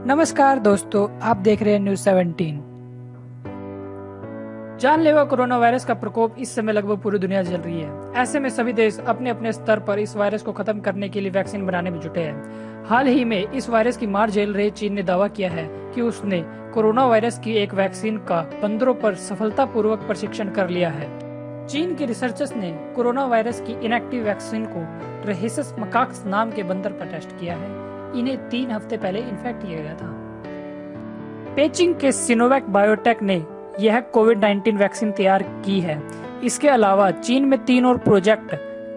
नमस्कार दोस्तों, आप देख रहे हैं न्यूज 17। जानलेवा कोरोना वायरस का प्रकोप इस समय लगभग पूरी दुनिया झेल रही है। ऐसे में सभी देश अपने अपने स्तर पर इस वायरस को खत्म करने के लिए वैक्सीन बनाने में जुटे हैं। हाल ही में इस वायरस की मार झेल रहे चीन ने दावा किया है कि उसने कोरोना वायरस की एक वैक्सीन का बंदरों पर सफलतापूर्वक परीक्षण कर लिया है। चीन के रिसर्चर्स ने कोरोना वायरस की इनएक्टिव वैक्सीन को रेहेसस मकाक्स नाम के बंदर पर टेस्ट किया है। इन्हें 3 हफ्ते पहले इन्फेक्ट किया गया था। पेइचिंग के सिनोवैक बायोटेक ने यह कोविड-19 वैक्सीन तैयार की है। इसके अलावा चीन में 3 और प्रोजेक्ट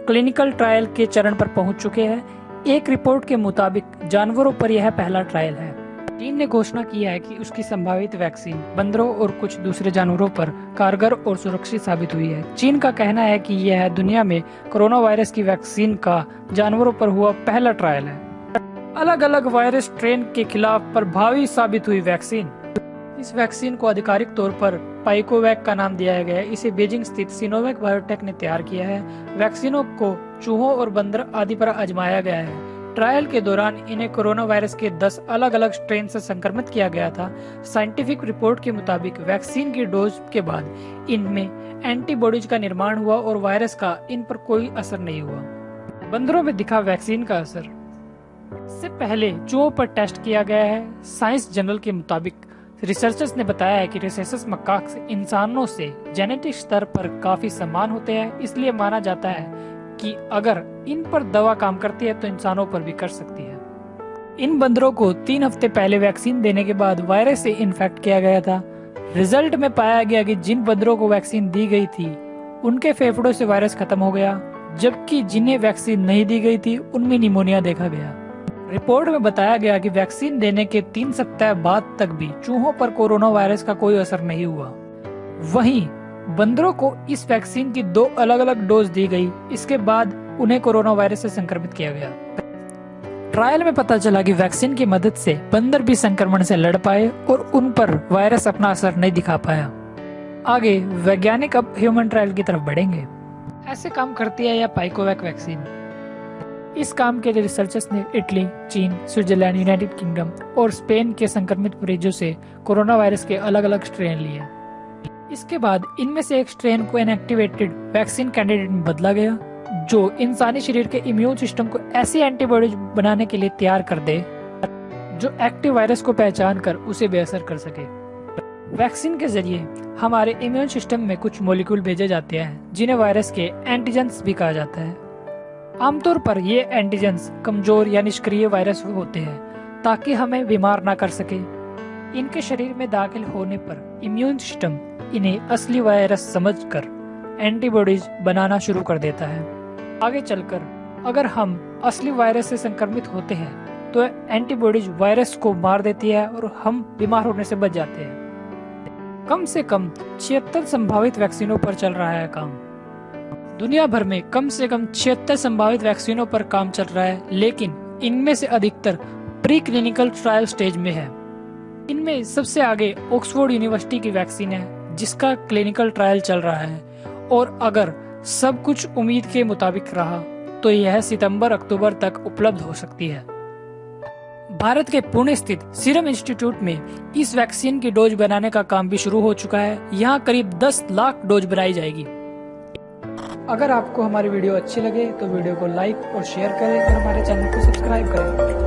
क्लिनिकल ट्रायल के चरण पर पहुंच चुके हैं। एक रिपोर्ट के मुताबिक जानवरों पर यह पहला ट्रायल है। चीन ने घोषणा की है कि उसकी संभावित वैक्सीन बंदरों और कुछ दूसरे जानवरों पर कारगर और सुरक्षित साबित हुई है। चीन का कहना है कि यह दुनिया में कोरोना वायरस की वैक्सीन का जानवरों पर हुआ पहला ट्रायल है। अलग अलग वायरस स्ट्रेन के खिलाफ प्रभावी साबित हुई वैक्सीन। इस वैक्सीन को आधिकारिक तौर पर पाइकोवैक का नाम दिया गया है। इसे बीजिंग स्थित सिनोवैक बायोटेक ने तैयार किया है। वैक्सीनों को चूहों और बंदर आदि पर आजमाया गया है। ट्रायल के दौरान इन्हें कोरोना वायरस के 10 अलग अलग स्ट्रेन से संक्रमित किया गया था। साइंटिफिक रिपोर्ट के मुताबिक वैक्सीन की डोज के बाद इनमें एंटीबॉडीज का निर्माण हुआ और वायरस का इन पर कोई असर नहीं हुआ। बंदरों में दिखा वैक्सीन का असर। इससे पहले चूहों पर टेस्ट किया गया है। साइंस जर्नल के मुताबिक रिसर्चर्स ने बताया है कि रेहेसस मकाक्स इंसानों से जेनेटिक स्तर पर काफी समान होते हैं, इसलिए माना जाता है कि अगर इन पर दवा काम करती है तो इंसानों पर भी कर सकती है। इन बंदरों को 3 हफ्ते पहले वैक्सीन देने के बाद वायरस से इन्फेक्ट किया गया था। रिजल्ट में पाया गया कि जिन बंदरों को वैक्सीन दी गई थी उनके फेफड़ों से वायरस खत्म हो गया, जबकि जिन्हें वैक्सीन नहीं दी गई थी उनमें निमोनिया देखा गया। रिपोर्ट में बताया गया कि वैक्सीन देने के 3 सप्ताह बाद तक भी चूहों पर कोरोना वायरस का कोई असर नहीं हुआ। वहीं बंदरों को इस वैक्सीन की 2 अलग अलग डोज दी गई। इसके बाद उन्हें कोरोना वायरस से संक्रमित किया गया। ट्रायल में पता चला कि वैक्सीन की मदद से बंदर भी संक्रमण से लड़ पाए और उन पर वायरस अपना असर नहीं दिखा पाया। आगे वैज्ञानिक अब ह्यूमन ट्रायल की तरफ बढ़ेंगे। ऐसे काम करती है यह पाइकोवैक वैक्सीन। इस काम के लिए रिसर्चर्स ने इटली, चीन, स्विट्जरलैंड, यूनाइटेड किंगडम और स्पेन के संक्रमित मरीजों से कोरोना वायरस के अलग अलग स्ट्रेन लिए। इसके बाद इनमें से एक स्ट्रेन को इनएक्टिवेटेड वैक्सीन कैंडिडेट में बदला गया, जो इंसानी शरीर के इम्यून सिस्टम को ऐसी एंटीबॉडीज बनाने के लिए तैयार कर दे जो एक्टिव वायरस को पहचान कर उसे बेअसर कर सके। वैक्सीन के जरिए हमारे इम्यून सिस्टम में कुछ मॉलिक्यूल भेजे जाते हैं जिन्हें वायरस के एंटीजेंस भी कहा जाता है। आमतौर पर ये एंटीजेंस कमजोर या निष्क्रिय वायरस होते हैं ताकि हमें बीमार ना कर सके। इनके शरीर में दाखिल होने पर इम्यून सिस्टम इन्हें असली वायरस समझकर एंटीबॉडीज बनाना शुरू कर देता है। आगे चलकर अगर हम असली वायरस से संक्रमित होते हैं तो एंटीबॉडीज वायरस को मार देती है और हम बीमार होने से बच जाते हैं। कम से कम 76 संभावित वैक्सीनों पर चल रहा है काम। दुनिया भर में कम से कम 76 संभावित वैक्सीनों पर काम चल रहा है, लेकिन इनमें से अधिकतर प्री क्लिनिकल ट्रायल स्टेज में है। इनमें सबसे आगे ऑक्सफोर्ड यूनिवर्सिटी की वैक्सीन है जिसका क्लिनिकल ट्रायल चल रहा है, और अगर सब कुछ उम्मीद के मुताबिक रहा तो यह सितंबर-अक्टूबर तक उपलब्ध हो सकती है। भारत के पुणे स्थित सीरम इंस्टीट्यूट में इस वैक्सीन की डोज बनाने का काम भी शुरू हो चुका है। यहाँ करीब 10 लाख डोज बनाई जाएगी। अगर आपको हमारी वीडियो अच्छी लगे तो वीडियो को लाइक और शेयर करें और हमारे चैनल को सब्सक्राइब करें।